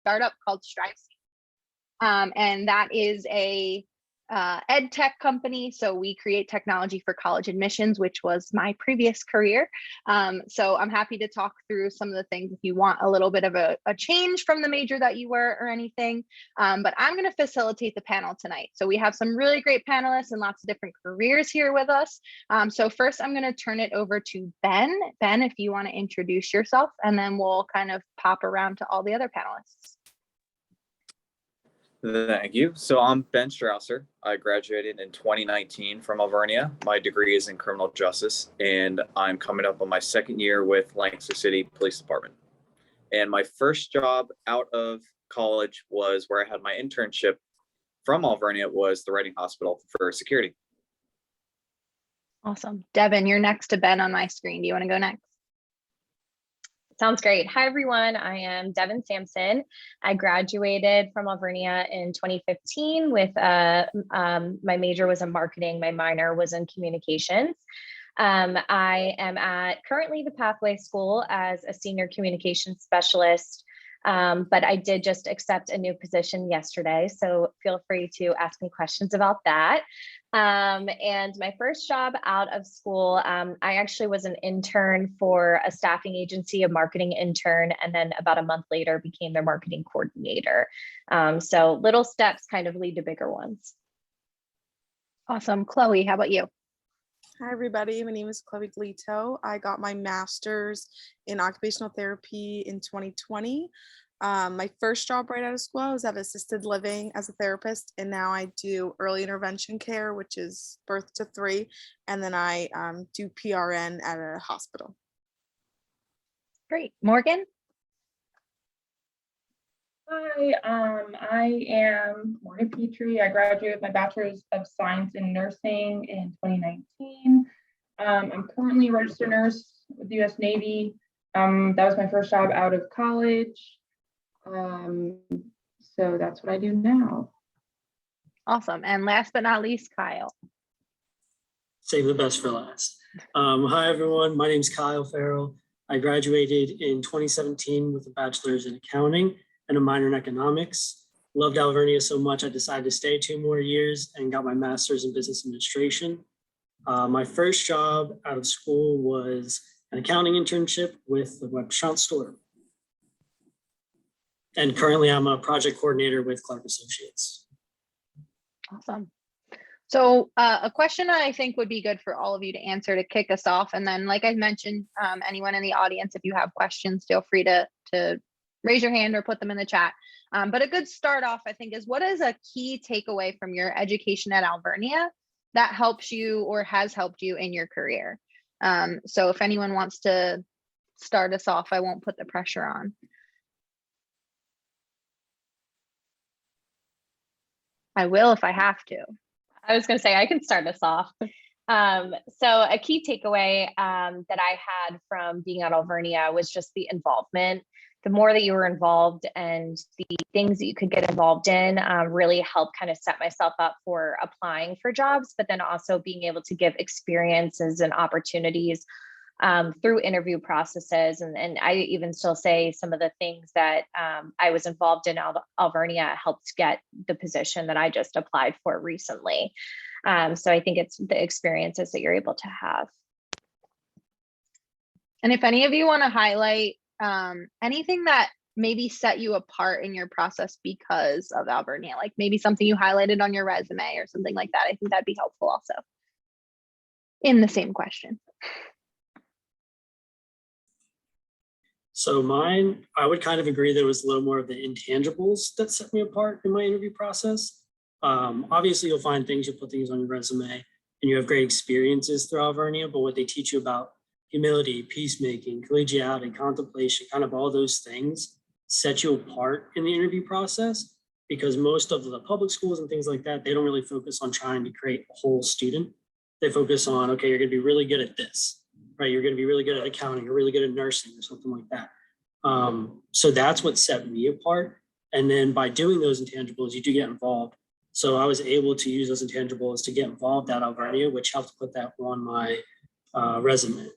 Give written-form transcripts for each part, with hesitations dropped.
startup called Strausser. And that is a ed tech company. So we create technology for college admissions, which was my previous career. So I'm happy to talk through some of the things if you want a little bit of a change from the major that you were or anything. But I'm going to facilitate the panel tonight. So we have some really great panelists and lots of different careers here with us. So first I'm going to turn it over to Ben. Ben, if you want to introduce yourself, and then we'll kind of pop around to all the other panelists. Thank you. So I'm Ben Strausser. I graduated in 2019 from Alvernia. My degree is in criminal justice, and I'm coming up on my second year with Lancaster City Police Department. And my first job out of college was where I had my internship from Alvernia, was the Reading Hospital for security. Awesome. Deven, you're next to Ben on my screen. Do you want to go next? Sounds great. Hi, everyone. I am Deven Samson. I graduated from Alvernia in 2015 with my major was in marketing. My minor was in communications. I am at currently the Pathway School as a senior communications specialist, but I did just accept a new position yesterday. So feel free to ask me questions about that. And my first job out of school, I actually was an intern for a staffing agency, a marketing intern, and then about a month later became their marketing coordinator. So little steps kind of lead to bigger ones. Awesome. Chloe, how about you? Hi, everybody. My name is Chloe Glito. I got my master's in occupational therapy in 2020. My first job right out of school, I was at assisted living as a therapist, and now I do early intervention care, which is birth to 3, and then I do PRN at a hospital. Great. Morgan? Hi, I am Morgan Petry. I graduated with my Bachelor's of Science in Nursing in 2019. I'm currently a registered nurse with the U.S. Navy. That was my first job out of college. So that's what I do now. Awesome. And last but not least, Kyle. Save the best for last. Hi, everyone. My name is Kyle Farrell. I graduated in 2017 with a bachelor's in accounting and a minor in economics. Loved Alvernia so much, I decided to stay 2 more years and got my master's in business administration. My first job out of school was an accounting internship with the restaurant store. And currently I'm a project coordinator with Clark Associates. Awesome. So a question I think would be good for all of you to answer to kick us off. And then, like I mentioned, anyone in the audience, if you have questions, feel free to raise your hand or put them in the chat. But a good start off, I think, is what is a key takeaway from your education at Alvernia that helps you or has helped you in your career? So if anyone wants to start us off, I won't put the pressure on. I will if I have to. I was going to say, I can start us off. So a key takeaway that I had from being at Alvernia was just the involvement. The more that you were involved and the things that you could get involved in really helped kind of set myself up for applying for jobs, but then also being able to give experiences and opportunities through interview processes. And I even still say some of the things that I was involved in Alvernia helped get the position that I just applied for recently. So I think it's the experiences that you're able to have. And if any of you want to highlight anything that maybe set you apart in your process because of Alvernia, like maybe something you highlighted on your resume or something like that, I think that'd be helpful also in the same question. So mine, I would kind of agree that it was a little more of the intangibles that set me apart in my interview process. Obviously, you'll find things, you'll put things on your resume, and you have great experiences through Alvernia, but what they teach you about humility, peacemaking, collegiality, contemplation, kind of all those things set you apart in the interview process, because most of the public schools and things like that, they don't really focus on trying to create a whole student. They focus on, okay, you're going to be really good at this, right? You're going to be really good at accounting, or really good at nursing or something like that. So that's what set me apart. And then by doing those intangibles, you do get involved. So I was able to use those intangibles to get involved at Alvernia, which helped put that on my resume.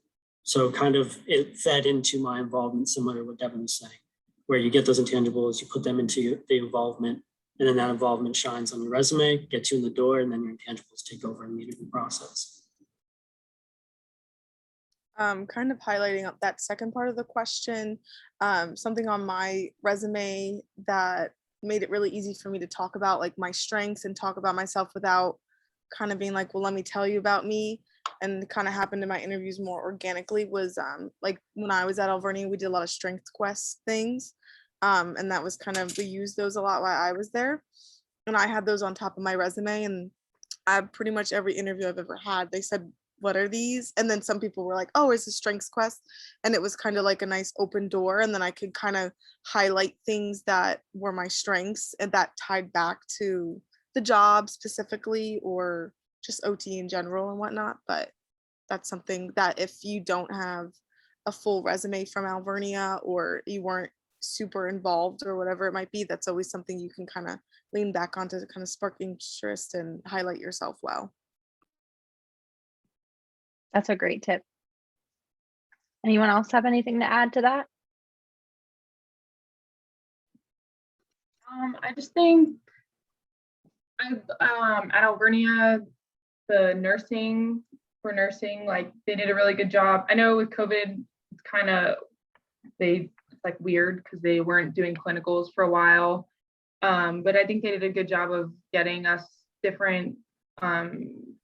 So kind of it fed into my involvement, similar to what Deven was saying. where you get those intangibles, you put them into the involvement, and then that involvement shines on your resume, gets you in the door, and then your intangibles take over in the interview process. Kind of highlighting up that second part of the question, something on my resume that made it really easy for me to talk about like my strengths and talk about myself without kind of being like, well, let me tell you about me, and kind of happened in my interviews more organically was like when I was at Alvernia, we did a lot of strength quest things, and that was kind of, we used those a lot while I was there, and I had those on top of my resume, and I pretty much every interview I've ever had, they said, what are these? And then some people were like, oh, it's a strengths quest. And it was kind of like a nice open door. And then I could kind of highlight things that were my strengths and that tied back to the job specifically, or just OT in general and whatnot. But that's something that if you don't have a full resume from Alvernia, or you weren't super involved or whatever it might be, that's always something you can kind of lean back onto to kind of spark interest and highlight yourself well. That's a great tip. Anyone else have anything to add to that? I just think at Alvernia, the nursing like they did a really good job. I know with COVID, it's kind of it's like weird because they weren't doing clinicals for a while, but I think they did a good job of getting us different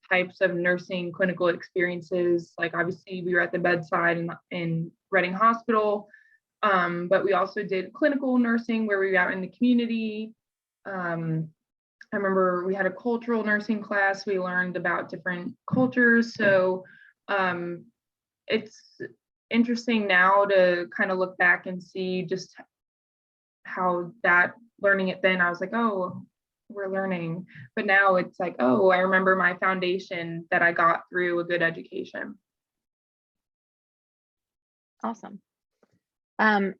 types of nursing clinical experiences. Like obviously we were at the bedside in Reading Hospital, but we also did clinical nursing where we were out in the community. I remember we had a cultural nursing class. We learned about different cultures. So it's interesting now to kind of look back and see just how that learning it then, I was like, oh, we're learning. But now it's like, oh, I remember my foundation that I got through a good education. Awesome.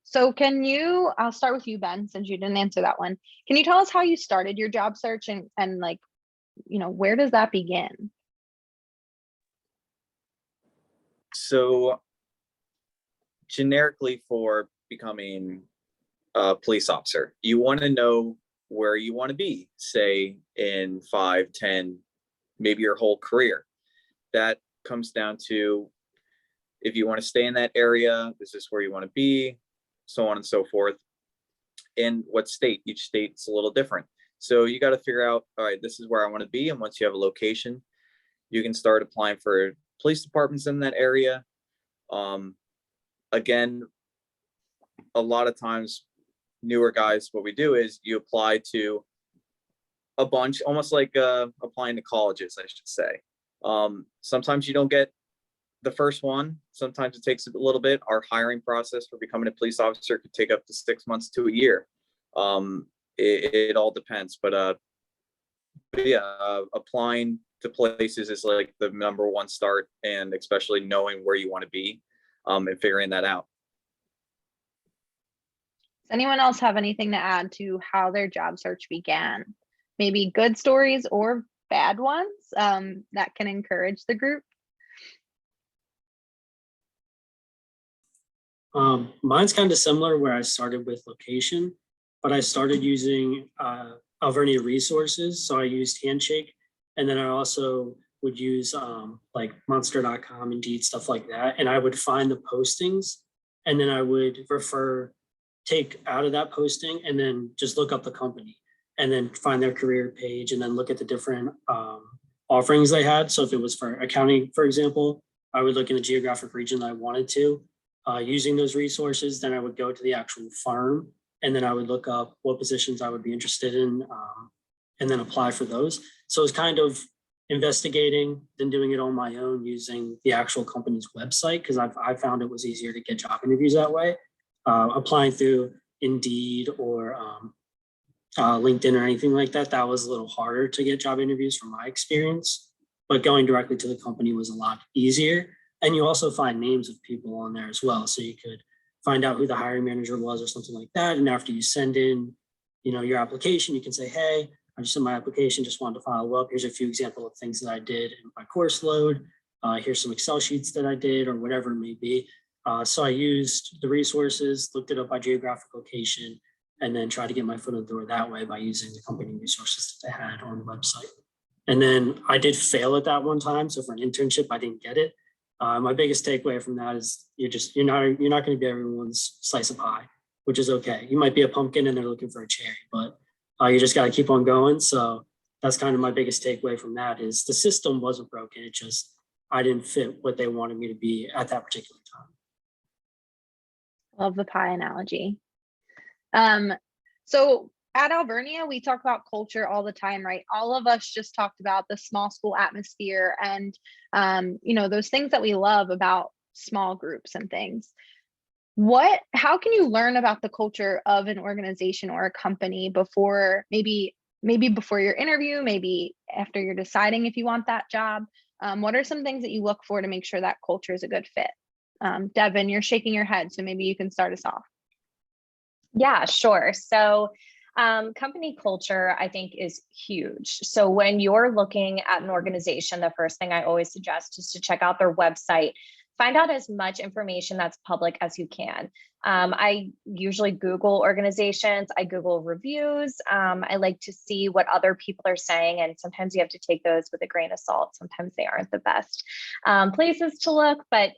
So I'll start with you, Ben, since you didn't answer that one. Can you tell us how you started your job search and like, where does that begin? So generically for becoming a police officer, you want to know where you want to be, say in 5, 10, maybe your whole career. That comes down to if you want to stay in that area, this is where you want to be, so on and so forth. And what state, each state's a little different. So you got to figure out, all right, this is where I want to be. And once you have a location, you can start applying for police departments in that area. Again, a lot of times newer guys, what we do is you apply to a bunch, almost like applying to colleges, I should say. Sometimes you don't get the first one. Sometimes it takes a little bit. Our hiring process for becoming a police officer could take up to 6 months to a year. It all depends, but yeah, applying to places is like the number one start, and especially knowing where you want to be and figuring that out. Does anyone else have anything to add to how their job search began? Maybe good stories or bad ones that can encourage the group? Mine's kind of similar, where I started with location, but I started using Alvernia resources. So I used Handshake, and then I also would use like monster.com, Indeed, stuff like that. And I would find the postings, and then I would take out of that posting and then just look up the company and then find their career page and then look at the different offerings they had. So if it was for accounting, for example, I would look in the geographic region that I wanted to. Using those resources, then I would go to the actual firm and then I would look up what positions I would be interested in and then apply for those. So it's kind of investigating, then doing it on my own using the actual company's website, because I found it was easier to get job interviews that way. Applying through Indeed or LinkedIn or anything like that, that was a little harder to get job interviews from my experience, but going directly to the company was a lot easier. And you also find names of people on there as well. So you could find out who the hiring manager was or something like that. And after you send in, your application, you can say, hey, I just sent my application, just wanted to follow up. Here's a few examples of things that I did in my course load. Here's some Excel sheets that I did or whatever it may be. So I used the resources, looked it up by geographic location, and then tried to get my foot in the door that way by using the company resources that they had on the website. And then I did fail at that one time. So for an internship, I didn't get it. My biggest takeaway from that is you're not going to be everyone's slice of pie, which is okay. You might be a pumpkin and they're looking for a cherry, but you just got to keep on going. So that's kind of my biggest takeaway from that is the system wasn't broken. It just, I didn't fit what they wanted me to be at that particular time. Love the pie analogy. So at Alvernia, we talk about culture all the time, right? All of us just talked about the small school atmosphere and, those things that we love about small groups and things. How can you learn about the culture of an organization or a company before maybe before your interview, maybe after you're deciding if you want that job? What are some things that you look for to make sure that culture is a good fit? Deven, you're shaking your head, so maybe you can start us off. Yeah, sure. So company culture, I think, is huge. So when you're looking at an organization, the first thing I always suggest is to check out their website. Find out as much information that's public as you can. I usually Google organizations. I Google reviews. I like to see what other people are saying. And sometimes you have to take those with a grain of salt. Sometimes they aren't the best places to look. But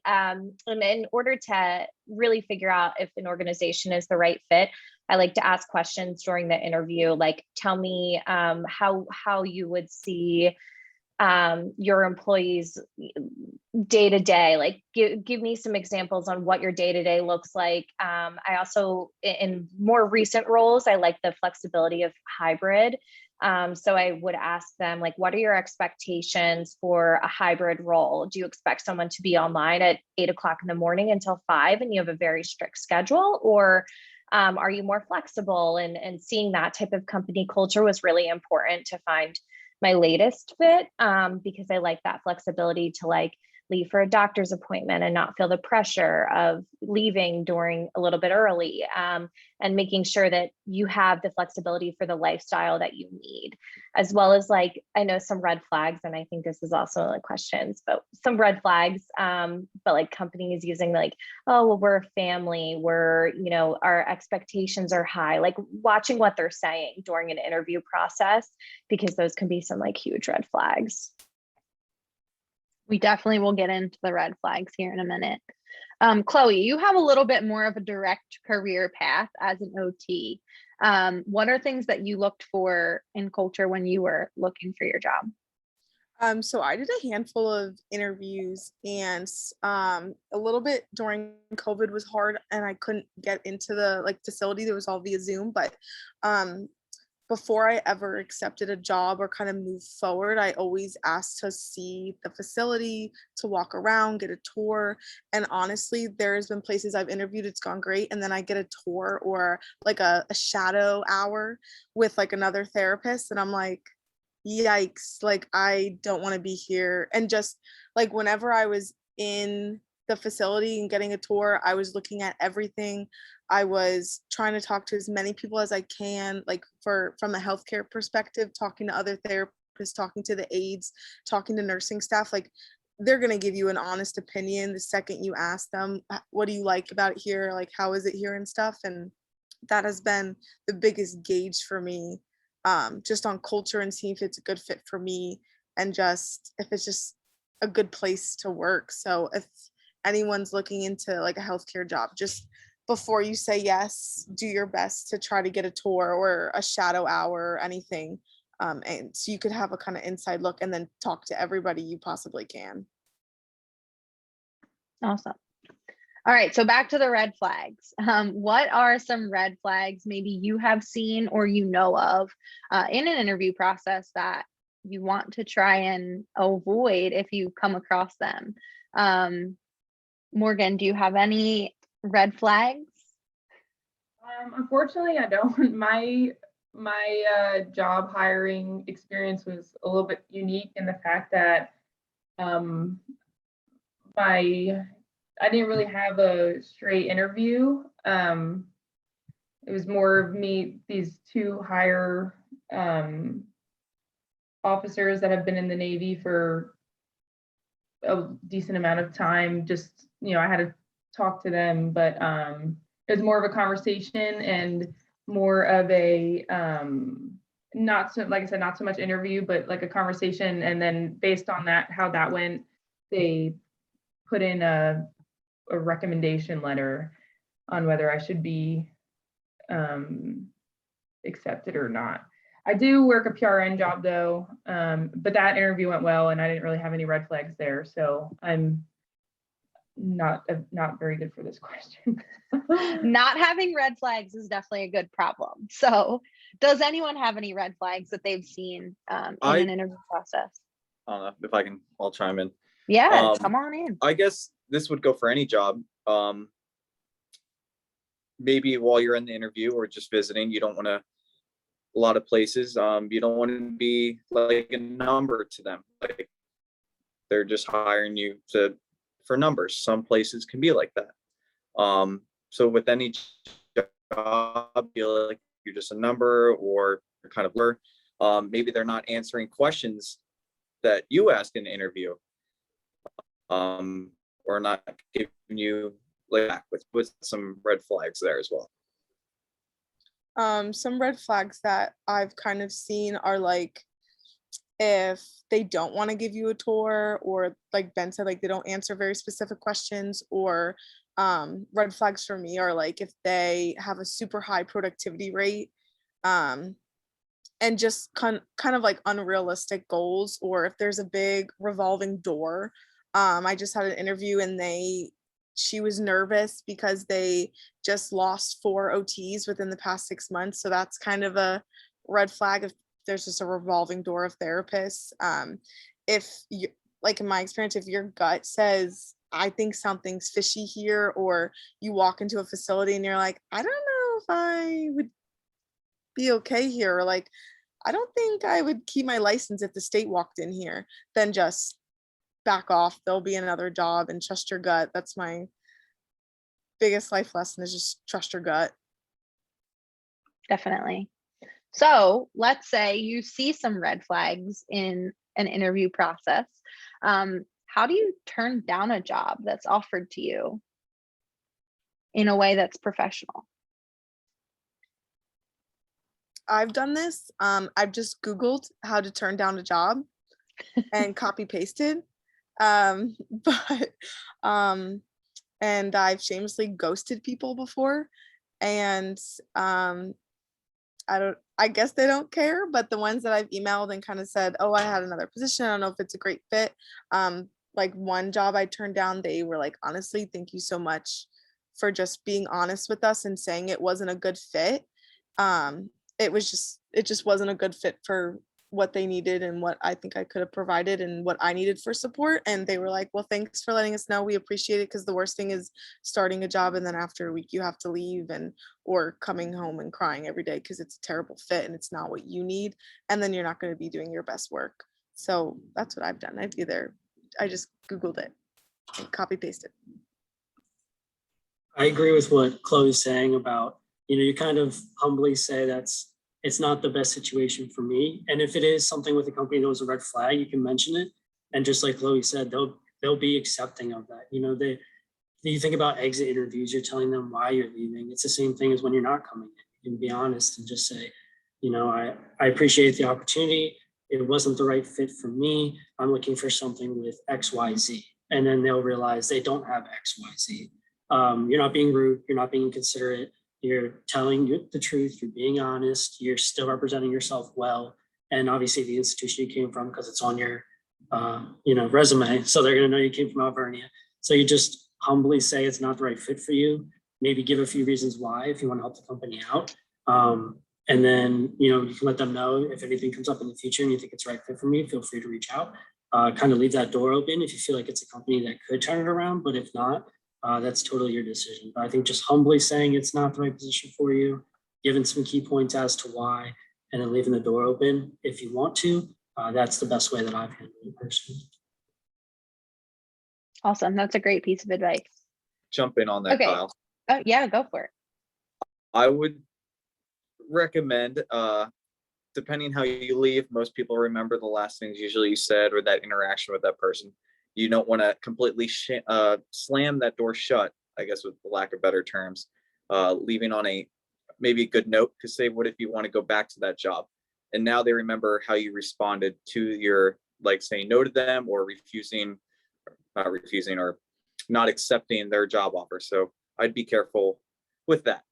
in order to really figure out if an organization is the right fit, I like to ask questions during the interview, like tell me how you would see your employees day to day, like give me some examples on what your day to day looks like. I also, in more recent roles, I like the flexibility of hybrid. So I would ask them, like, what are your expectations for a hybrid role? Do you expect someone to be online at 8 o'clock in the morning until 5 and you have a very strict schedule? Or are you more flexible? And seeing that type of company culture was really important to find my latest fit, because I like that flexibility to like leave for a doctor's appointment and not feel the pressure of leaving during a little bit early, and making sure that you have the flexibility for the lifestyle that you need, as well as like, I know some red flags, and I think this is also like questions, but some red flags, but like companies using like, oh, well, we're a family, we're, our expectations are high, like watching what they're saying during an interview process, because those can be some like huge red flags. We definitely will get into the red flags here in a minute. Chloe, you have a little bit more of a direct career path as an OT. What are things that you looked for in culture when you were looking for your job? So I did a handful of interviews, and a little bit during COVID was hard, and I couldn't get into the facility. There was all via Zoom, but before I ever accepted a job or kind of moved forward, I always asked to see the facility, to walk around, get a tour. And honestly, there's been places I've interviewed, it's gone great. And then I get a tour or like a shadow hour with like another therapist. And I'm like, yikes, like I don't want to be here. And just like whenever I was in the facility and getting a tour, I was looking at everything. I was trying to talk to as many people as I can, like from a healthcare perspective, talking to other therapists, talking to the aides, talking to nursing staff. Like they're going to give you an honest opinion the second you ask them, what do you like about it here? Like, how is it here and stuff? And that has been the biggest gauge for me, just on culture and seeing if it's a good fit for me and just if it's just a good place to work. So if anyone's looking into like a healthcare job, just before you say yes, do your best to try to get a tour or a shadow hour or anything. And so you could have a kind of inside look and then talk to everybody you possibly can. Awesome. All right, so back to the red flags. What are some red flags maybe you have seen or you know of in an interview process that you want to try and avoid if you come across them? Morgan, do you have any red flags? Unfortunately, I don't. My job hiring experience was a little bit unique in the fact that I didn't really have a straight interview. It was more of these two higher officers that have been in the Navy for a decent amount of time. Just, I had to talk to them, but it was more of a conversation and more of a not so, like I said, not so much interview, but like a conversation. And then based on that, how that went, they put in a recommendation letter on whether I should be accepted or not. I do work a PRN job though, but that interview went well and I didn't really have any red flags there. So I'm not very good for this question. Not having red flags is definitely a good problem. So does anyone have any red flags that they've seen in an interview process? I don't know if I can, I'll chime in. Yeah, come on in. I guess this would go for any job. Maybe while you're in the interview or just visiting, you don't want to, a lot of places, you don't want to be like a number to them. Like they're just hiring you for numbers. Some places can be like that. So with any job, feel like you're just a number or you're kind of maybe they're not answering questions that you ask in an interview, or not giving you like with some red flags there as well. Some red flags that I've kind of seen are like if they don't want to give you a tour, or like Ben said, like they don't answer very specific questions, or red flags for me are like if they have a super high productivity rate, and just kind of like unrealistic goals, or if there's a big revolving door. I just had an interview and she was nervous because they just lost 4 OTs within the past 6 months. So that's kind of a red flag if there's just a revolving door of therapists. If you, like in my experience, if your gut says, I think something's fishy here, or you walk into a facility and you're like, I don't know if I would be okay here, or like, I don't think I would keep my license if the state walked in here, then just back off. There'll be another job, and trust your gut. That's my biggest life lesson, is just trust your gut. Definitely. So let's say you see some red flags in an interview process. How do you turn down a job that's offered to you in a way that's professional? I've done this. I've just Googled how to turn down a job and copy pasted. And I've shamelessly ghosted people before, and I guess they don't care, but the ones that I've emailed and kind of said, oh, I had another position, I don't know if it's a great fit. Like one job I turned down, they were like, honestly, thank you so much for just being honest with us and saying it wasn't a good fit. It just wasn't a good fit for what they needed and what I think I could have provided and what I needed for support. And they were like, well, thanks for letting us know. We appreciate it, because the worst thing is starting a job and then after a week you have to leave, or coming home and crying every day because it's a terrible fit and it's not what you need. And then you're not going to be doing your best work. So that's what I've done. I just Googled it and copy pasted. I agree with what Chloe's saying about, you kind of humbly say it's not the best situation for me. And if it is something with a company that was a red flag, you can mention it. And just like Chloe said, they'll be accepting of that. You think about exit interviews, you're telling them why you're leaving. It's the same thing as when you're not coming in. You can be honest and just say, I appreciate the opportunity. It wasn't the right fit for me. I'm looking for something with XYZ. And then they'll realize they don't have XYZ. You're not being rude. You're not being inconsiderate. You're telling the truth. You're being honest. You're still representing yourself well. And obviously the institution you came from, because it's on your, resume. So they're going to know you came from Alvernia. So you just humbly say it's not the right fit for you. Maybe give a few reasons why if you want to help the company out. And then, you can let them know if anything comes up in the future and you think it's the right fit for me, feel free to reach out. Kind of leave that door open if you feel like it's a company that could turn it around. But if not, that's totally your decision. But I think just humbly saying it's not the right position for you, giving some key points as to why, and then leaving the door open if you want to, that's the best way that I've handled it personally. Awesome. That's a great piece of advice. Jump in on that, Okay. Kyle. Oh, yeah, go for it. I would recommend, depending how you leave, most people remember the last things usually you said or that interaction with that person. You don't want to completely slam that door shut I guess with the lack of better terms, leaving on a maybe a good note, because say, what if you want to go back to that job? And now they remember how you responded to your, like, saying no to them or not refusing or not accepting their job offer. So I'd be careful with that.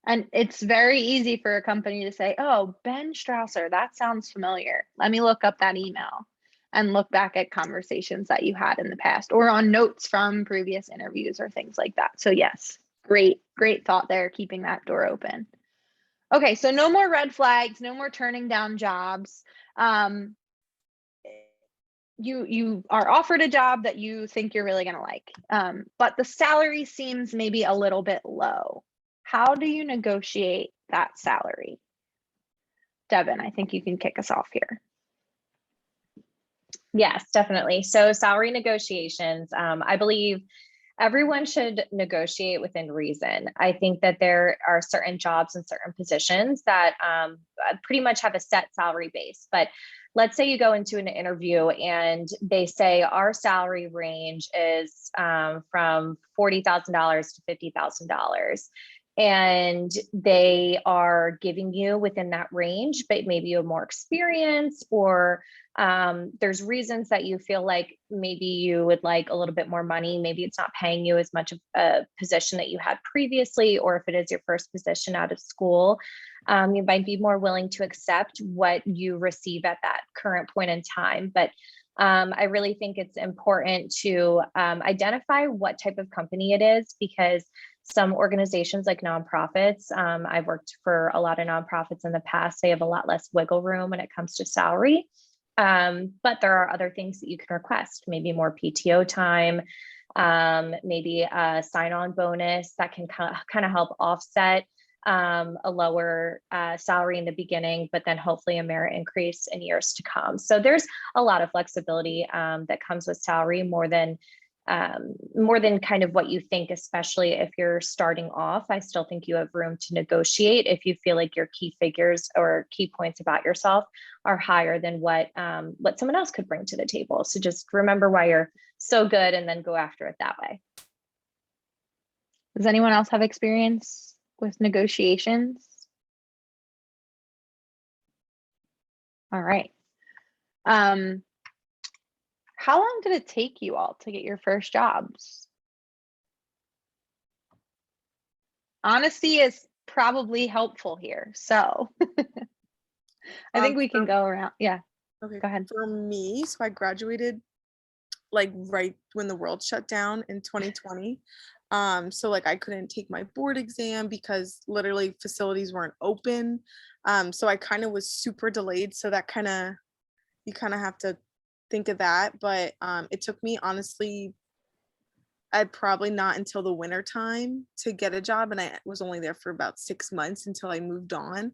And it's very easy for a company to say, oh, Ben Strausser, that sounds familiar. Let me look up that email and look back at conversations that you had in the past or on notes from previous interviews or things like that. So yes, great thought there, keeping that door open. Okay, so no more red flags, no more turning down jobs. You are offered a job that you think you're really gonna like, but the salary seems maybe a little bit low. How do you negotiate that salary? Deven, I think you can kick us off here. Yes, definitely. So salary negotiations, I believe everyone should negotiate within reason. I think that there are certain jobs and certain positions that pretty much have a set salary base. But let's say you go into an interview and they say our salary range is from $40,000 to $50,000. And they are giving you within that range, but maybe you have more experience, or there's reasons that you feel like maybe you would like a little bit more money. Maybe it's not paying you as much of a position that you had previously, or if it is your first position out of school, you might be more willing to accept what you receive at that current point in time. But I really think it's important to identify what type of company it is, because some organizations like nonprofits, I've worked for a lot of nonprofits in the past, they have a lot less wiggle room when it comes to salary. But there are other things that you can request, maybe more PTO time, maybe a sign-on bonus that can kind of help offset a lower salary in the beginning, but then hopefully a merit increase in years to come. So there's a lot of flexibility that comes with salary, more than kind of what you think, especially if you're starting off. I still think you have room to negotiate if you feel like your key figures or key points about yourself are higher than what someone else could bring to the table. So just remember why you're so good and then go after it that way. Does anyone else have experience with negotiations? All right. How long did it take you all to get your first jobs? Honesty is probably helpful here. So I think we can go around. Yeah. Okay. Go ahead. For me, so I graduated like right when the world shut down in 2020. So like I couldn't take my board exam because literally facilities weren't open. So I kind of was super delayed. So that you kind of have to think of that. But it took me, honestly, I'd probably not until the winter time to get a job, and I was only there for about 6 months until I moved on.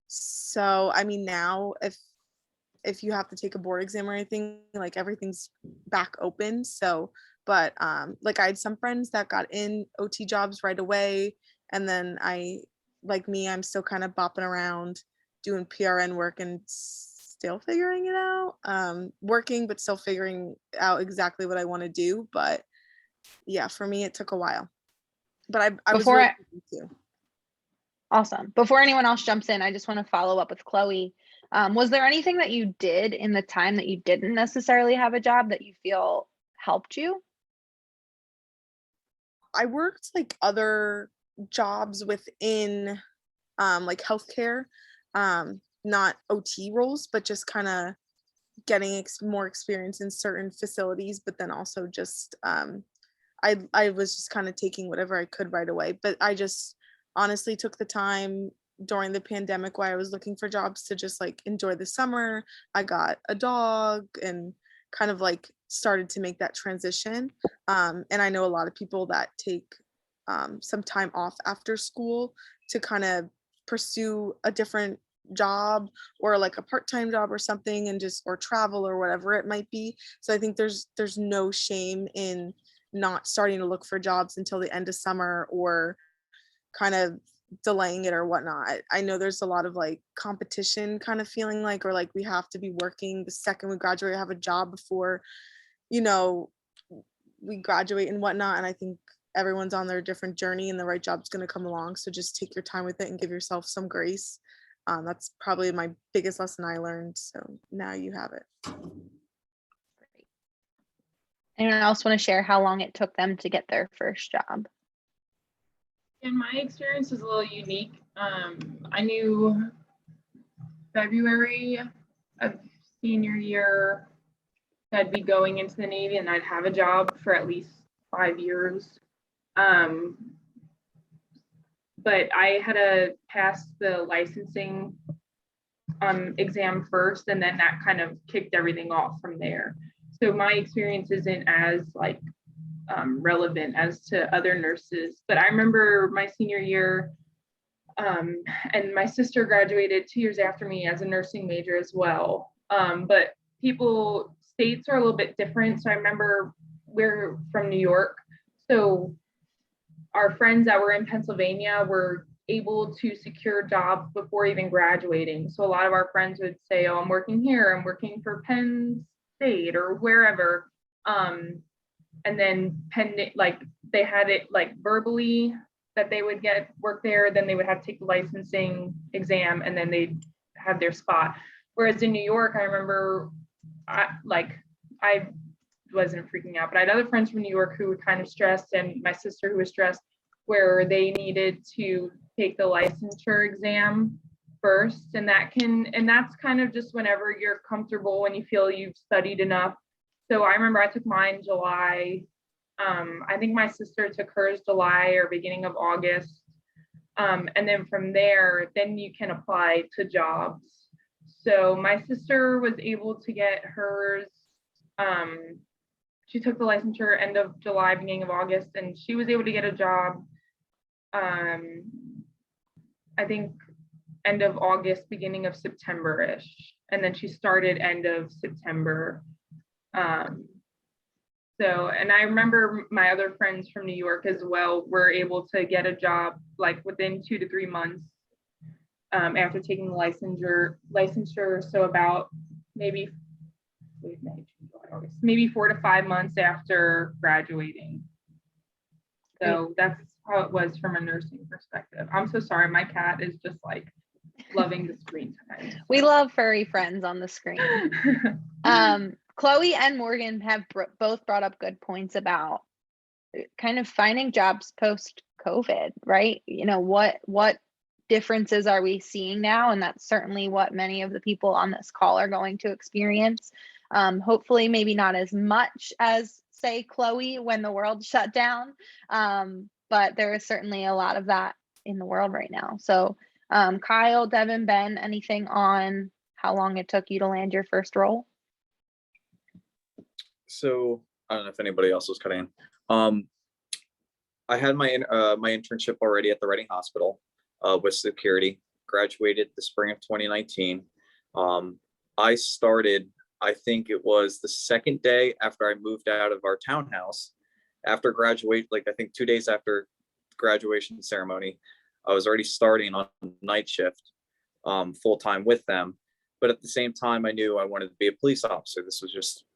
So I mean, now if you have to take a board exam or anything, like everything's back open. So but like I had some friends that got in OT jobs right away, and then I'm still kind of bopping around doing PRN work and still figuring it out, working, but still figuring out exactly what I want to do. But yeah, for me, it took a while, but I was really too. Awesome. Before anyone else jumps in, I just want to follow up with Chloe. Was there anything that you did in the time that you didn't necessarily have a job that you feel helped you? I worked like other jobs within like healthcare, not OT roles, but just kind of getting more experience in certain facilities, but then also just I was just kind of taking whatever I could right away. But I just honestly took the time during the pandemic while I was looking for jobs to just like enjoy the summer. I got a dog and kind of like started to make that transition. And I know a lot of people that take some time off after school to kind of pursue a different job or like a part-time job or something, and just or travel or whatever it might be. So I think there's no shame in not starting to look for jobs until the end of summer or kind of delaying it or whatnot. I know there's a lot of like competition kind of feeling like, or like we have to be working the second we graduate, have a job before, we graduate and whatnot. And I think everyone's on their different journey and the right job's going to come along. So just take your time with it and give yourself some grace. That's probably my biggest lesson I learned. So now you have it. Anyone else want to share how long it took them to get their first job? And my experience was a little unique. I knew February of senior year I'd be going into the Navy and I'd have a job for at least 5 years. But I had to pass the licensing exam first, and then that kind of kicked everything off from there. So my experience isn't as like relevant as to other nurses. But I remember my senior year, and my sister graduated 2 years after me as a nursing major as well. But states are a little bit different. So I remember we're from New York. So our friends that were in Pennsylvania were able to secure jobs before even graduating. So a lot of our friends would say, oh, I'm working here, I'm working for Penn State or wherever. And then they had it like verbally that they would get work there, then they would have to take the licensing exam and then they'd have their spot. Whereas in New York, I remember I wasn't freaking out, but I had other friends from New York who were kind of stressed, and my sister who was stressed, where they needed to take the licensure exam first. And that's kind of just whenever you're comfortable, when you feel you've studied enough. So I remember I took mine July. I think my sister took hers July or beginning of August. And then from there, then you can apply to jobs. So my sister was able to get hers. She took the licensure end of July, beginning of August, and she was able to get a job, I think end of August, beginning of September-ish. And then she started end of September. And I remember my other friends from New York as well were able to get a job like within 2 to 3 months after taking the licensure. So about maybe 4 to 5 months after graduating. So that's how it was from a nursing perspective. I'm so sorry, my cat is just like loving the screen time. We love furry friends on the screen. Chloe and Morgan have both brought up good points about kind of finding jobs post-COVID, right? You know, what differences are we seeing now? And that's certainly what many of the people on this call are going to experience. Hopefully maybe not as much as, say, Chloe when the world shut down, but there is certainly a lot of that in the world right now. So Kyle, Deven, Ben, anything on how long it took you to land your first role? So I don't know if anybody else was cutting in. I had my internship already at the Reading Hospital with security. Graduated the spring of 2019. I started, I think it was the second day after I moved out of our townhouse. After graduate, like I think 2 days after graduation ceremony, I was already starting on night shift full time with them. But at the same time, I knew I wanted to be a police officer. This was just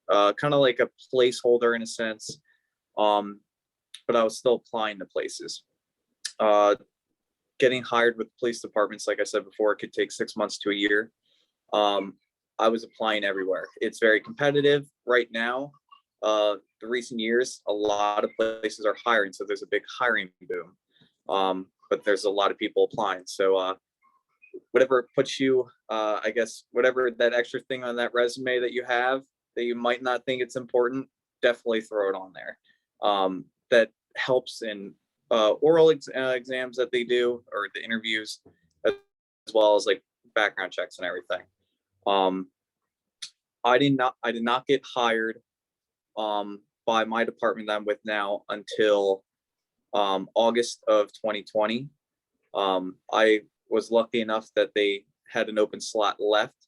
kind of like a placeholder in a sense, but I was still applying to places. Getting hired with police departments, like I said before, it could take 6 months to a year. I was applying everywhere. It's very competitive right now. The recent years, a lot of places are hiring, so there's a big hiring boom. But there's a lot of people applying. So whatever puts you, I guess, whatever that extra thing on that resume that you have that you might not think it's important, definitely throw it on there. That helps in oral exams that they do, or the interviews, as well as like background checks and everything. I did not get hired by my department that I'm with now until August of 2020. I was lucky enough that they had an open slot left,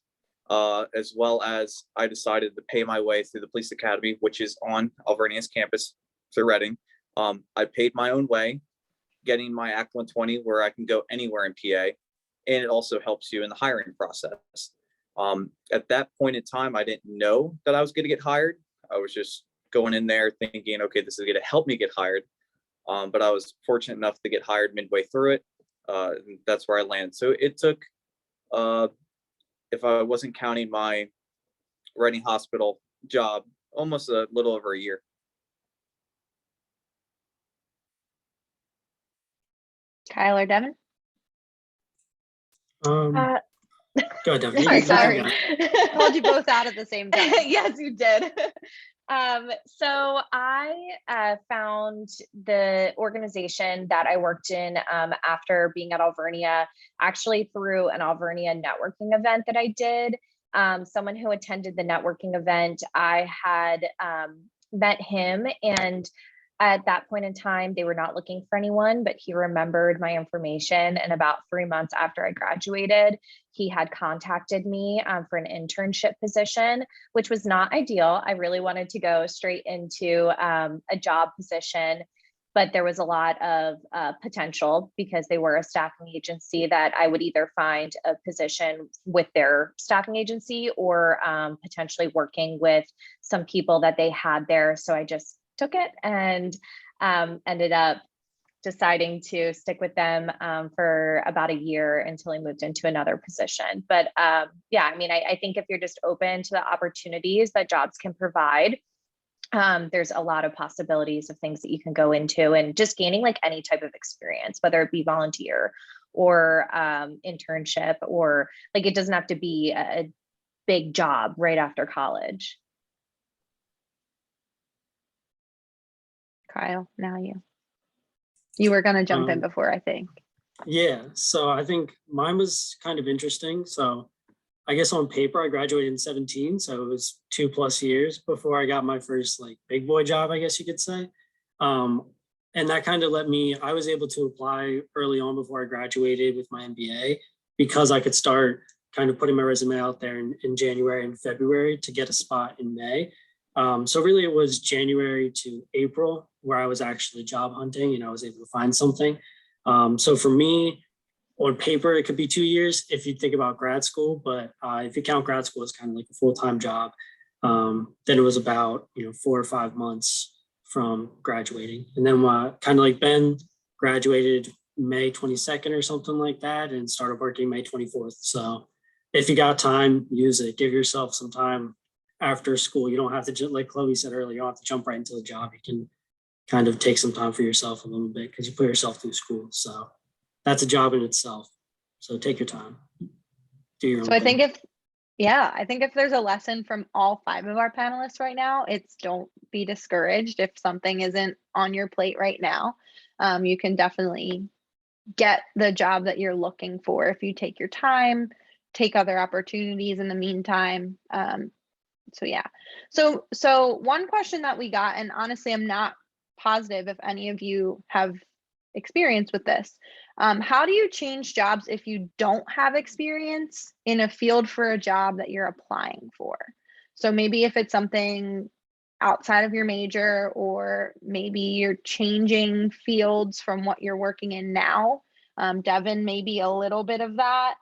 as well as I decided to pay my way through the police academy, which is on Alvernia's campus through Reading. I paid my own way, getting my Act 120 where I can go anywhere in PA, and it also helps you in the hiring process. At that point in time, I didn't know that I was going to get hired. I was just going in there thinking, okay, this is going to help me get hired. But I was fortunate enough to get hired midway through it. And that's where I landed. So it took, if I wasn't counting my Reading Hospital job, almost a little over a year. Kyle or Deven? Go ahead, Devin. I'm sorry. Called you both out at the same time. Yes, you did. So I found the organization that I worked in after being at Alvernia, actually through an Alvernia networking event that I did. Someone who attended the networking event, I had met him, and at that point in time, they were not looking for anyone, but he remembered my information. And about 3 months after I graduated, he had contacted me for an internship position, which was not ideal. I really wanted to go straight into a job position, but there was a lot of potential because they were a staffing agency that I would either find a position with their staffing agency or potentially working with some people that they had there. So I just took it and ended up deciding to stick with them for about a year until I moved into another position. But yeah, I mean, I think if you're just open to the opportunities that jobs can provide, there's a lot of possibilities of things that you can go into, and just gaining like any type of experience, whether it be volunteer or internship, or like it doesn't have to be a big job right after college. Kyle, now you were going to jump in before, I think. Yeah, so I think mine was kind of interesting. So I guess on paper, I graduated in 17, so it was 2+ years before I got my first like big boy job, I guess you could say. And that kind of I was able to apply early on before I graduated with my MBA, because I could start kind of putting my resume out there in January and February to get a spot in May. So really it was January to April where I was actually job hunting and I was able to find something. So for me, on paper, it could be 2 years if you think about grad school, but if you count grad school as kind of like a full-time job, then it was about 4 or 5 months from graduating. And then kind of like Ben graduated May 22nd or something like that and started working May 24th. So if you got time, use it. Give yourself some time after school. You don't have to, like Chloe said earlier, you don't have to jump right into the job. You can kind of take some time for yourself a little bit because you put yourself through school. So that's a job in itself. So take your time. Do your own So I thing. think if there's a lesson from all 5 of our panelists right now, it's don't be discouraged if something isn't on your plate right now. You can definitely get the job that you're looking for if you take your time, take other opportunities in the meantime. So yeah. So one question that we got, and honestly, I'm not positive if any of you have experience with this. How do you change jobs if you don't have experience in a field for a job that you're applying for? So maybe if it's something outside of your major, or maybe you're changing fields from what you're working in now. Deven, maybe a little bit of that.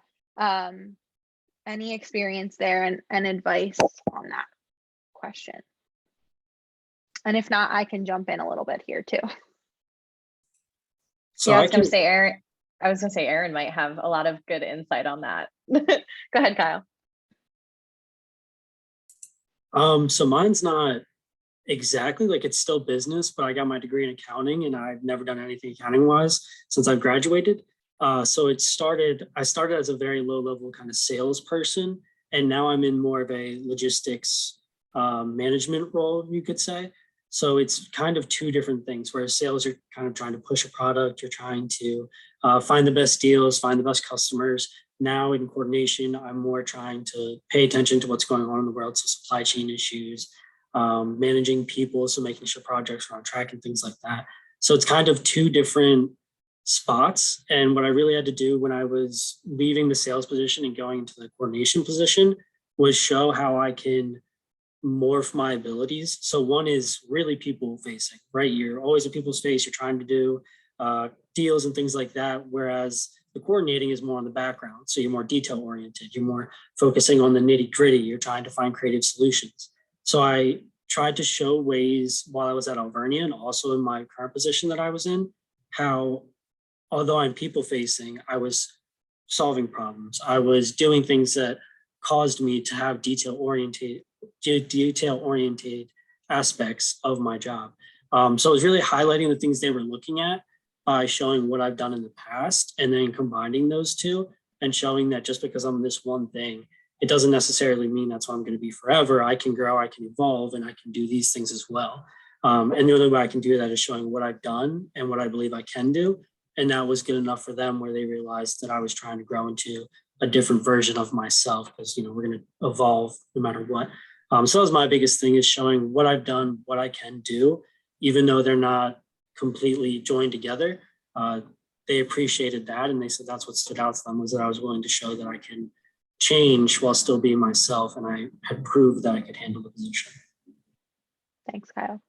Any experience there and advice on that question? And if not, I can jump in a little bit here too. So yeah, I was going to say Erin might have a lot of good insight on that. Go ahead, Kyle. So mine's not exactly like, it's still business, but I got my degree in accounting and I've never done anything accounting wise since I've graduated. So I started as a very low level kind of salesperson, and now I'm in more of a logistics management role, you could say. So it's kind of 2 different things, where sales are kind of trying to push a product, you're trying to find the best deals, find the best customers. Now in coordination, I'm more trying to pay attention to what's going on in the world, so supply chain issues, managing people, so making sure projects are on track and things like that. So it's kind of 2 different spots. And what I really had to do when I was leaving the sales position and going into the coordination position was show how I can morph my abilities. So one is really people facing, right? You're always in people's face. You're trying to do deals and things like that. Whereas the coordinating is more on the background. So you're more detail oriented. You're more focusing on the nitty gritty. You're trying to find creative solutions. So I tried to show ways while I was at Alvernia and also in my current position that I was in, how although I'm people facing, I was solving problems. I was doing things that caused me to have detail oriented aspects of my job. So it was really highlighting the things they were looking at by showing what I've done in the past and then combining those two and showing that just because I'm this one thing, it doesn't necessarily mean that's what I'm going to be forever. I can grow, I can evolve, and I can do these things as well. And the only way I can do that is showing what I've done and what I believe I can do. And that was good enough for them where they realized that I was trying to grow into a different version of myself because, you know, we're going to evolve no matter what. So that was my biggest thing, is showing what I've done, what I can do, even though they're not completely joined together. They appreciated that. And they said that's what stood out to them, was that I was willing to show that I can change while still being myself. And I had proved that I could handle the position. Thanks, Kyle.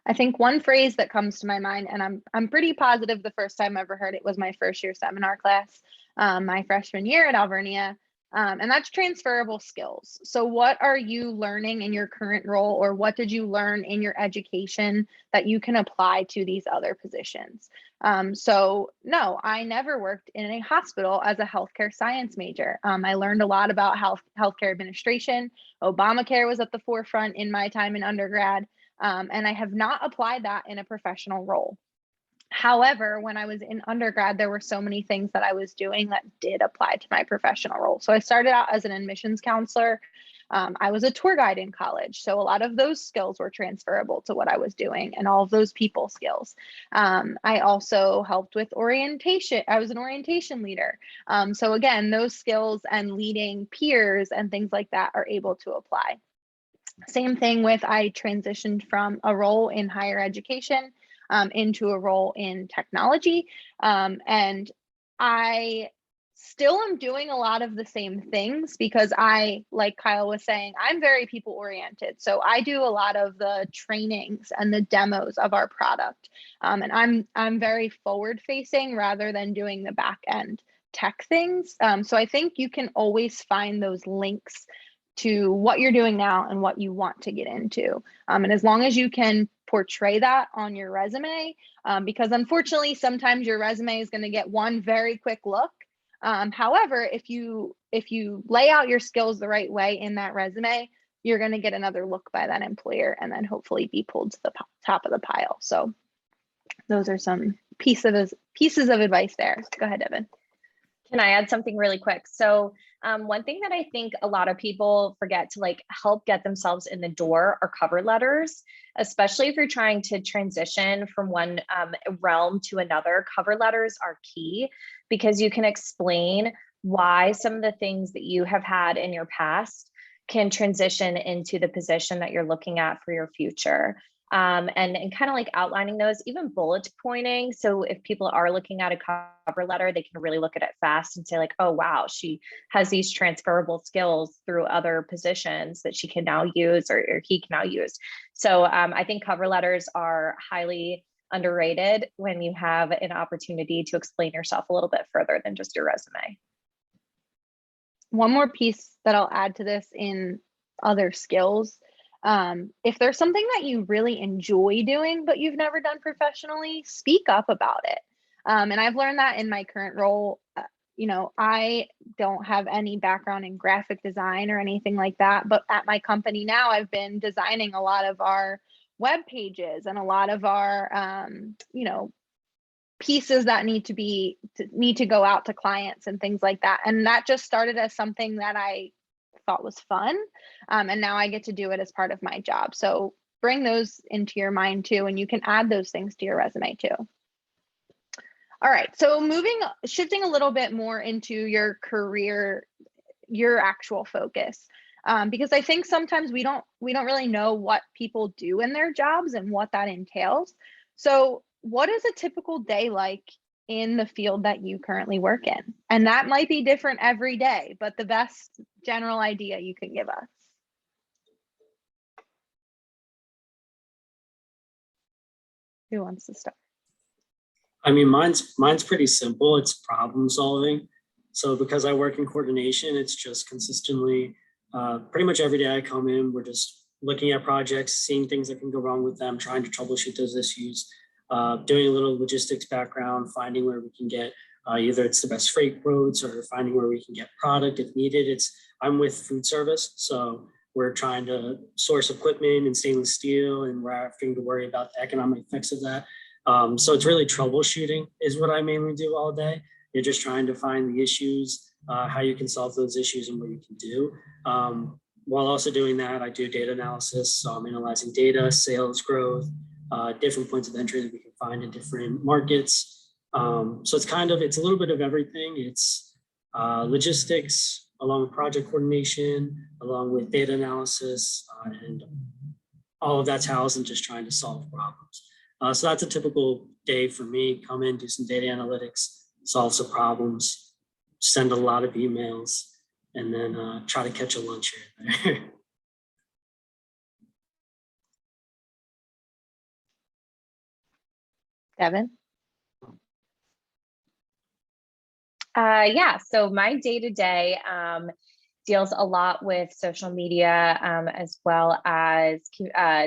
I think one phrase that comes to my mind, and I'm pretty positive the first time I ever heard it was my first year seminar class, my freshman year at Alvernia, and that's transferable skills. So what are you learning in your current role, or what did you learn in your education that you can apply to these other positions? So no, I never worked in a hospital as a healthcare science major. I learned a lot about healthcare administration. Obamacare was at the forefront in my time in undergrad. And I have not applied that in a professional role. However, when I was in undergrad, there were so many things that I was doing that did apply to my professional role. So I started out as an admissions counselor. I was a tour guide in college. So a lot of those skills were transferable to what I was doing, and all of those people skills. I also helped with orientation. I was an orientation leader. So again, those skills and leading peers and things like that are able to apply. Same thing with, I transitioned from a role in higher education into a role in technology. And I still am doing a lot of the same things because like Kyle was saying, I'm very people oriented. So I do a lot of the trainings and the demos of our product. And I'm very forward facing rather than doing the back end tech things. So I think you can always find those links to what you're doing now and what you want to get into. And as long as you can portray that on your resume, because unfortunately, sometimes your resume is going to get one very quick look. However, if you lay out your skills the right way in that resume, you're going to get another look by that employer and then hopefully be pulled to the top of the pile. So those are some pieces of advice there. Go ahead, Deven. Can I add something really quick? So one thing that I think a lot of people forget to help get themselves in the door are cover letters, especially if you're trying to transition from one realm to another. Cover letters are key because you can explain why some of the things that you have had in your past can transition into the position that you're looking at for your future. And kind of outlining those, even bullet pointing. So if people are looking at a cover letter, they can really look at it fast and say oh, wow, she has these transferable skills through other positions that she can now use or he can now use. So I think cover letters are highly underrated when you have an opportunity to explain yourself a little bit further than just your resume. One more piece that I'll add to this in other skills. If there's something that you really enjoy doing, but you've never done professionally, speak up about it. And I've learned that in my current role. I don't have any background in graphic design or anything like that, but at my company now, I've been designing a lot of our web pages and a lot of our, pieces that need to go out to clients and things like that. And that just started as something that I thought was fun. And now I get to do it as part of my job. So bring those into your mind too, and you can add those things to your resume too. All right, so shifting a little bit more into your career, your actual focus, because I think sometimes we don't really know what people do in their jobs and what that entails. So what is a typical day like in the field that you currently work in? And that might be different every day, but the best general idea you can give us. Who wants to start? I mean, mine's pretty simple. It's problem solving. So because I work in coordination, it's just consistently, pretty much every day I come in, we're just looking at projects, seeing things that can go wrong with them, trying to troubleshoot those issues, doing a little logistics background, finding where we can get either it's the best freight routes or finding where we can get product if needed. I'm with food service, so we're trying to source equipment and stainless steel, and we're having to worry about the economic effects of that. So it's really troubleshooting is what I mainly do all day. You're just trying to find the issues, how you can solve those issues and what you can do. While also doing that, I do data analysis. So I'm analyzing data, sales growth, different points of entry that we can find in different markets. So it's a little bit of everything. It's logistics, along with project coordination, along with data analysis, and all of that's housed in just trying to solve problems. So that's a typical day for me. Come in, do some data analytics, solve some problems, send a lot of emails, and then try to catch a lunch here and there. Deven? Yeah, so my day-to-day deals a lot with social media, as well as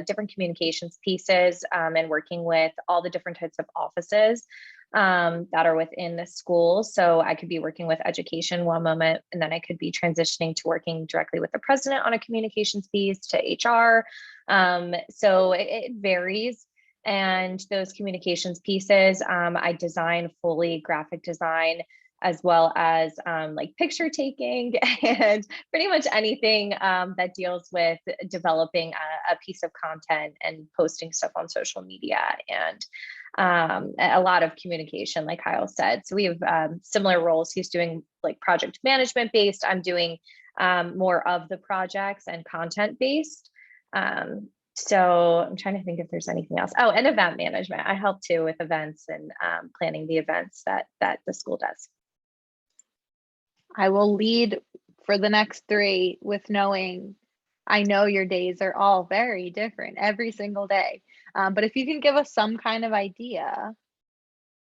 different communications pieces, and working with all the different types of offices that are within the school. So I could be working with education one moment, and then I could be transitioning to working directly with the president on a communications piece, to HR. So it varies. And those communications pieces, I design fully graphic design, as well as like picture taking and pretty much anything that deals with developing a piece of content and posting stuff on social media, and a lot of communication, like Kyle said. So we have similar roles. He's doing like project management based. I'm doing more of the projects and content based. So I'm trying to think if there's anything else. Oh, and event management. I help too with events and planning the events that the school does. I will lead for the next 3 with knowing I know your days are all very different every single day. But if you can give us some kind of idea,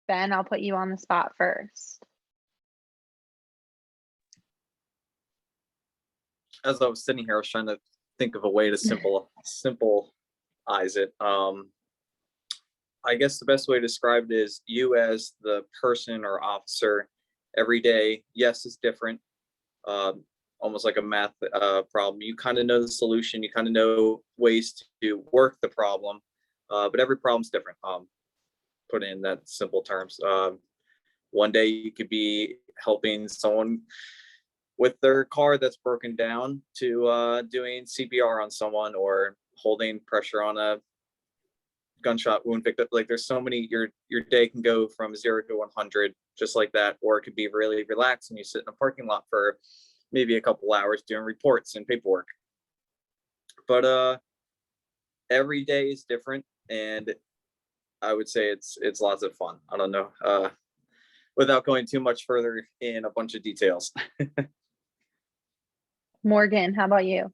Ben, I'll put you on the spot first. As I was sitting here, I was trying to think of a way to simplicize it. I guess the best way to describe it is you as the person or officer every day. Yes, it's different. Almost like a math problem. You kind of know the solution. You kind of know ways to work the problem, but every problem's different. Put in that simple terms. One day you could be helping someone with their car that's broken down to doing CPR on someone, or holding pressure on a gunshot wound victim. Like there's so many, your day can go from 0 to 100 just like that, or it could be really relaxed and you sit in a parking lot for maybe a couple hours doing reports and paperwork. But every day is different, and I would say it's lots of fun. I don't know, without going too much further in a bunch of details. Morgan, how about you?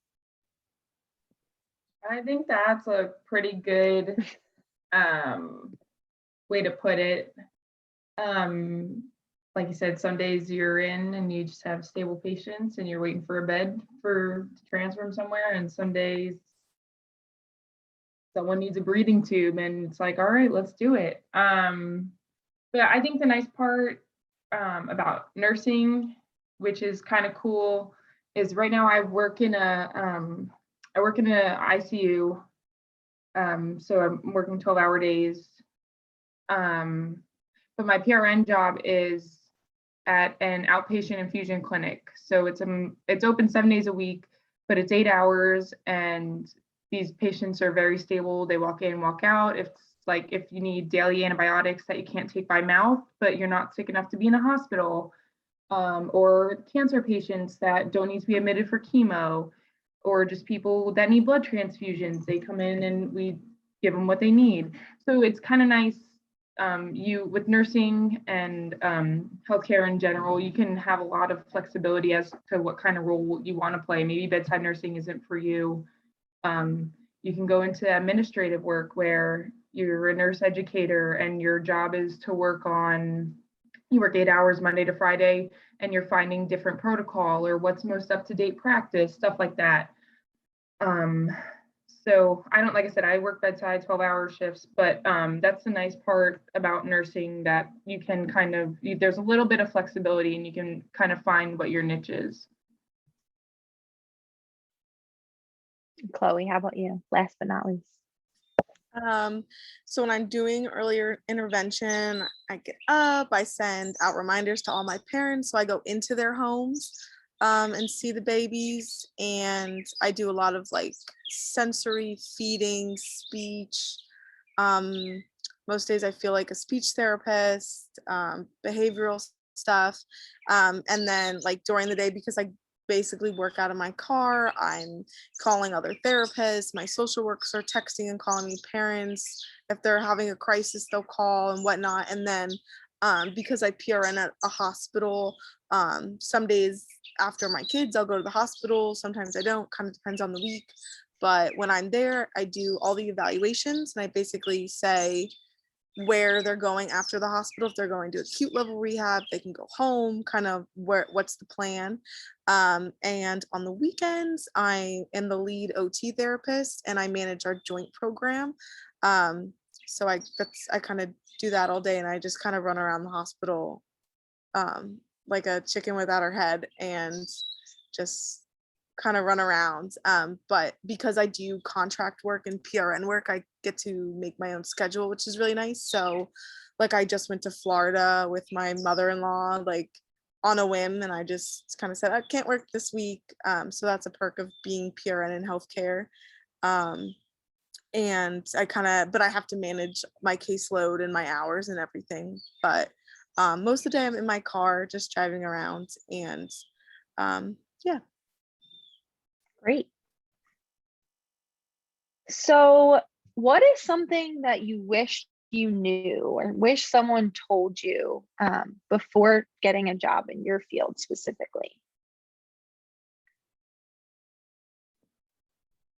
I think that's a pretty good way to put it. Like you said, some days you're in and you just have stable patients and you're waiting for a bed to transfer them somewhere, and some days someone needs a breathing tube and it's like, all right, let's do it. But I think the nice part about nursing, which is kind of cool, is right now I work in a ICU. So I'm working 12-hour days. But my PRN job is at an outpatient infusion clinic. So it's open 7 days a week, but it's 8 hours, and these patients are very stable. They walk in, walk out. If you need daily antibiotics that you can't take by mouth, but you're not sick enough to be in a hospital, or cancer patients that don't need to be admitted for chemo, or just people that need blood transfusions, they come in and we give them what they need. So it's kind of nice. With nursing and healthcare in general, you can have a lot of flexibility as to what kind of role you want to play. Maybe bedside nursing isn't for you. You can go into administrative work where you're a nurse educator and your job is to you work 8 hours Monday to Friday, and you're finding different protocol or what's most up-to-date practice, stuff like that. So I don't, like I said, I work bedside 12-hour shifts, but that's the nice part about nursing, that you can kind of, there's a little bit of flexibility and you can kind of find what your niche is. Chloe, how about you? Last but not least. So when I'm doing earlier intervention, I get up, I send out reminders to all my parents. So I go into their homes and see the babies. And I do a lot of like sensory feeding, speech. Most days I feel like a speech therapist, behavioral stuff. And then like during the day, because I basically work out of my car, I'm calling other therapists, my social workers are texting and calling me, parents, if they're having a crisis, they'll call and whatnot. And then because I PRN at a hospital, some days after my kids, I'll go to the hospital. Sometimes I don't, kind of depends on the week. But when I'm there, I do all the evaluations and I basically say where they're going after the hospital. If they're going to acute level rehab, they can go home, kind of what's the plan. And on the weekends, I am the lead OT therapist and I manage our joint program. So I kind of do that all day and I just kind of run around the hospital like a chicken without her head and just kind of run around. But because I do contract work and PRN work, I get to make my own schedule, which is really nice. So like I just went to Florida with my mother-in-law, like on a whim, and I just kind of said, I can't work this week. So that's a perk of being PRN in healthcare. And but I have to manage my caseload and my hours and everything. But most of the day I'm in my car, just driving around and yeah. Great. So what is something that you wish you knew or wish someone told you before getting a job in your field specifically?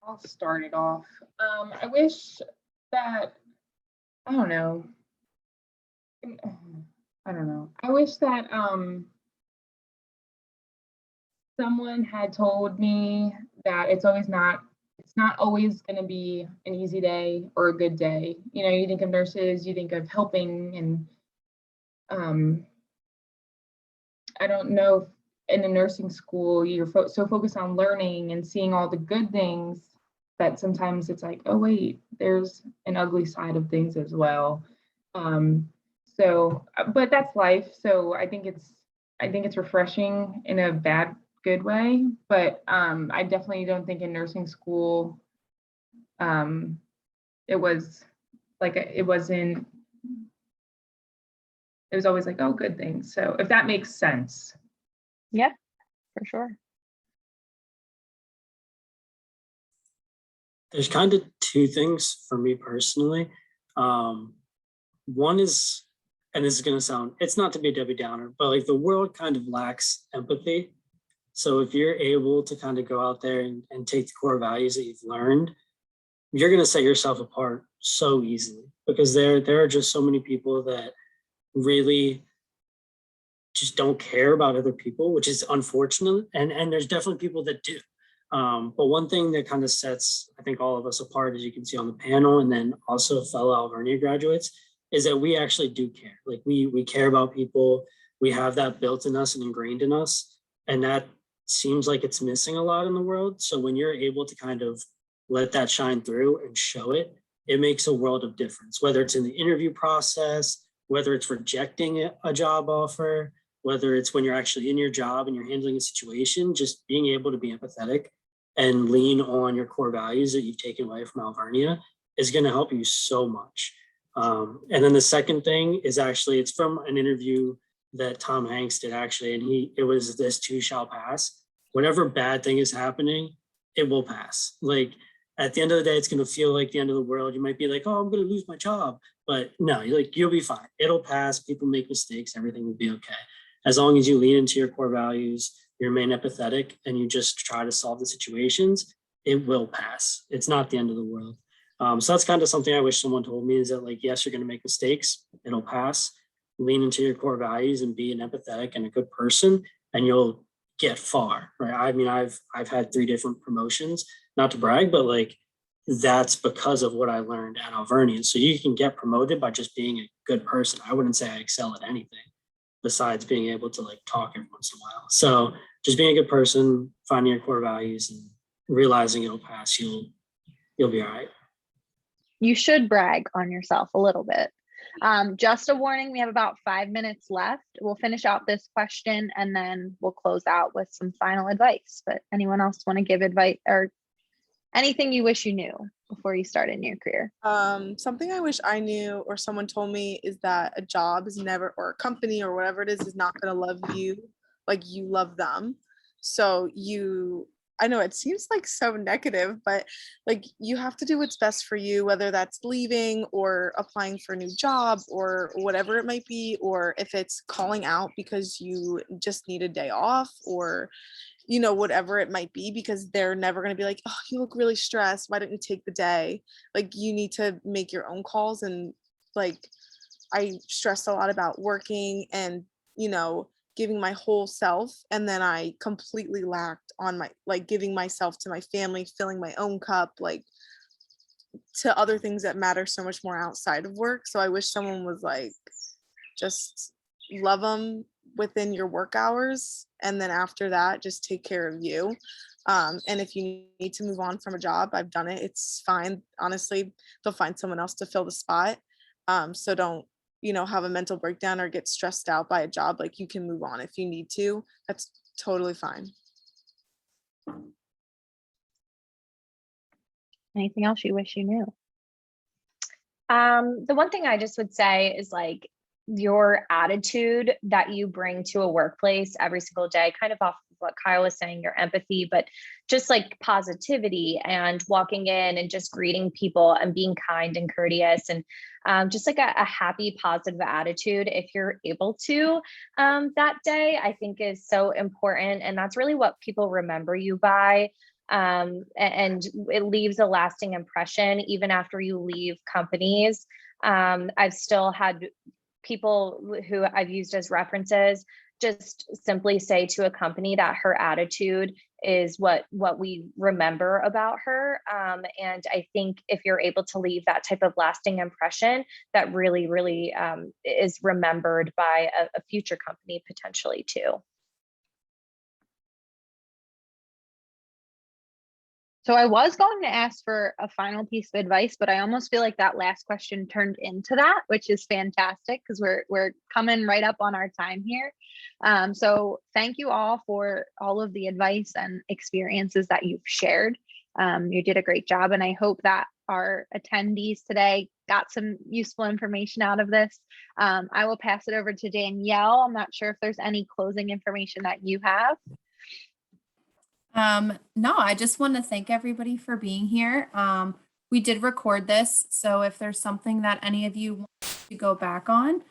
I'll start it off. I wish that, I don't know. I wish that someone had told me that it's not always going to be an easy day or a good day. You know, you think of nurses, you think of helping, and I don't know if in a nursing school you're so focused on learning and seeing all the good things that sometimes it's like, oh wait, there's an ugly side of things as well. But that's life. So I think it's refreshing in a good way, but I definitely don't think in nursing school it was always like, oh, good things. So if that makes sense. Yeah, for sure. There's kind of two things for me personally. One is, and this is going to sound, it's not to be a Debbie Downer, but like the world kind of lacks empathy. So if you're able to kind of go out there and take the core values that you've learned, you're going to set yourself apart so easily, because there are just so many people that really just don't care about other people, which is unfortunate. And there's definitely people that do. But one thing that kind of sets, I think, all of us apart, as you can see on the panel, and then also fellow Alvernia graduates, is that we actually do care. Like we care about people. We have that built in us and ingrained in us. And that seems like it's missing a lot in the world. So when you're able to kind of let that shine through and show it, it makes a world of difference, whether it's in the interview process, whether it's rejecting a job offer, whether it's when you're actually in your job and you're handling a situation, just being able to be empathetic and lean on your core values that you've taken away from Alvernia is going to help you so much. And then the second thing is actually, it's from an interview that Tom Hanks did actually, and it was, this too shall pass. Whatever bad thing is happening, it will pass. Like at the end of the day, it's going to feel like the end of the world. You might be like, oh, I'm going to lose my job, but no, you'll be fine. It'll pass. People make mistakes. Everything will be okay. As long as you lean into your core values, you remain empathetic, and you just try to solve the situations, it will pass. It's not the end of the world. So that's kind of something I wish someone told me, is that like, yes, you're going to make mistakes. It'll pass. Lean into your core values and be an empathetic and a good person, and you'll get far, right? I mean, I've had 3 different promotions, not to brag, but like that's because of what I learned at Alvernia. So you can get promoted by just being a good person. I wouldn't say I excel at anything besides being able to like talk every once in a while. So just being a good person, finding your core values and realizing it'll pass, you'll be all right. You should brag on yourself a little bit. Just a warning, we have about 5 minutes left. We'll finish out this question and then we'll close out with some final advice. But anyone else want to give advice or anything you wish you knew before you started in your career? Something I wish I knew or someone told me is that a job is never, or a company or whatever it is not going to love you like you love them. So I know it seems like so negative, but like you have to do what's best for you, whether that's leaving or applying for a new job or whatever it might be, or if it's calling out because you just need a day off or whatever it might be, because they're never going to be like, oh, you look really stressed, why don't you take the day? Like you need to make your own calls. And like I stressed a lot about working and giving my whole self, and then I completely lacked on my giving myself to my family, filling my own cup, like to other things that matter so much more outside of work. So I wish someone was like, just love them within your work hours, and then after that just take care of you. And if you need to move on from a job, I've done it, it's fine. Honestly, they'll find someone else to fill the spot. So don't have a mental breakdown or get stressed out by a job. Like you can move on if you need to. That's totally fine. Anything else you wish you knew? The one thing I just would say is like your attitude that you bring to a workplace every single day, kind of off of what Kyle was saying, your empathy, but just like positivity and walking in and just greeting people and being kind and courteous and just like a happy, positive attitude, if you're able to that day, I think is so important. And that's really what people remember you by. And it leaves a lasting impression even after you leave companies. I've still had people who I've used as references just simply say to a company that her attitude is what we remember about her. And I think if you're able to leave that type of lasting impression, that really, really is remembered by a future company potentially too. So I was going to ask for a final piece of advice, but I almost feel like that last question turned into that, which is fantastic because we're coming right up on our time here. So thank you all for all of the advice and experiences that you've shared. You did a great job, and I hope that our attendees today got some useful information out of this. I will pass it over to Danielle. I'm not sure if there's any closing information that you have. No, I just want to thank everybody for being here. We did record this, so if there's something that any of you want to go back on,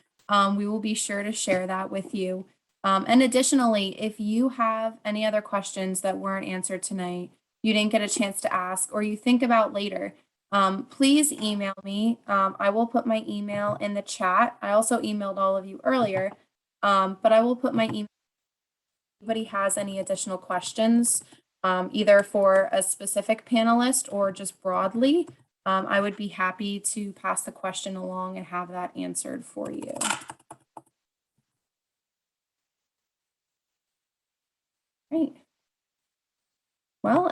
we will be sure to share that with you. And additionally, if you have any other questions that weren't answered tonight, you didn't get a chance to ask, or you think about later, please email me. I will put my email in the chat. I also emailed all of you earlier, but I will put my email. If anybody has any additional questions, either for a specific panelist or just broadly, I would be happy to pass the question along and have that answered for you. Great. Well,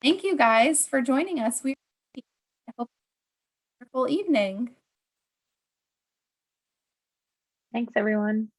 thank you guys for joining us. I hope you have a wonderful evening. Thanks, everyone.